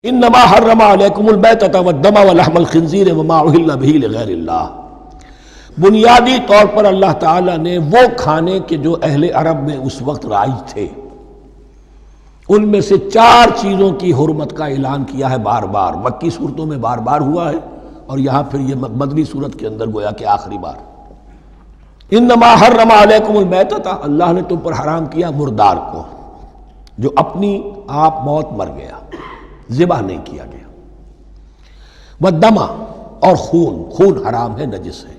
انما حرم علیکم المیتۃ والدم ولحم الخنزیر وما اہل بہ لغیر اللہ، بنیادی طور پر اللہ تعالیٰ نے وہ کھانے کے جو اہل عرب میں اس وقت رائج تھے ان میں سے 4 چیزوں کی حرمت کا اعلان کیا ہے بار بار، مکی صورتوں میں بار بار ہوا ہے اور یہاں پھر یہ مدنی صورت کے اندر گویا کہ آخری بار۔ انما حرم علیکم المیتۃ، اللہ نے تم پر حرام کیا مردار کو جو اپنی آپ موت مر گیا، ذبح نہیں کیا گیا، والدم اور خون حرام ہے، نجس ہے۔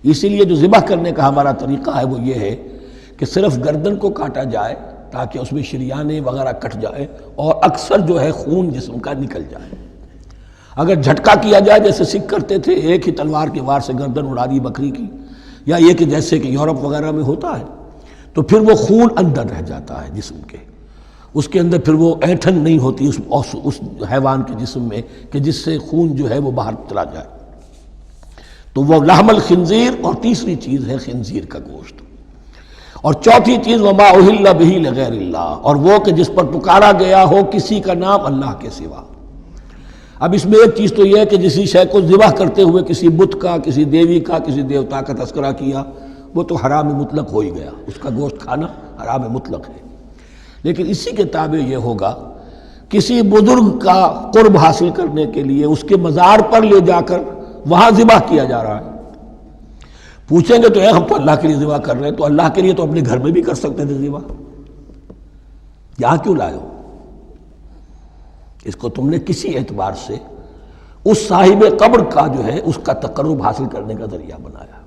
اسی لیے جو ذبح کرنے کا ہمارا طریقہ ہے وہ یہ ہے کہ صرف گردن کو کاٹا جائے تاکہ اس میں شریانے وغیرہ کٹ جائے اور اکثر جو ہے خون جسم کا نکل جائے۔ اگر جھٹکا کیا جائے جیسے سکھ کرتے تھے، ایک ہی تلوار کے وار سے گردن اڑا دی بکری کی، یا یہ کہ جیسے کہ یورپ وغیرہ میں ہوتا ہے، تو پھر وہ خون اندر رہ جاتا ہے جسم کے، اس کے اندر پھر وہ اینٹھن نہیں ہوتی اس حیوان کے جسم میں کہ جس سے خون جو ہے وہ باہر چلا جائے۔ تو وہ لحم الخنزیر، اور تیسری چیز ہے خنزیر کا گوشت، اور چوتھی چیز وما اہل بہ لغیر اللہ، اور وہ کہ جس پر پکارا گیا ہو کسی کا نام اللہ کے سوا۔ اب اس میں ایک چیز تو یہ ہے کہ جسی شے کو ذبح کرتے ہوئے کسی بت کا، کسی دیوی کا، کسی دیوتا کا تذکرہ کیا، وہ تو حرام مطلق ہو ہی گیا، اس کا گوشت کھانا حرام مطلق ہے۔ لیکن اسی کے تابع یہ ہوگا کسی بزرگ کا قرب حاصل کرنے کے لیے اس کے مزار پر لے جا کر وہاں ذبح کیا جا رہا ہے۔ پوچھیں گے تو ہم تو اللہ کے لیے ذبح کر رہے ہیں، تو اللہ کے لیے تو اپنے گھر میں بھی کر سکتے تھے ذبح، یہاں کیوں لائے ہو؟ اس کو تم نے کسی اعتبار سے اس صاحب قبر کا جو ہے اس کا تقرب حاصل کرنے کا ذریعہ بنایا۔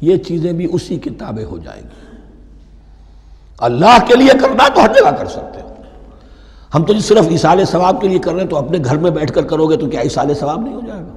یہ چیزیں بھی اسی کی تابع ہو جائیں گی۔ اللہ کے لیے کرنا تو ہر جگہ کر سکتے ہو، ہم تو صرف ایصال ثواب کے لیے کر رہے ہیں، تو اپنے گھر میں بیٹھ کر کرو گے تو کیا ایصال ثواب نہیں ہو جائے گا؟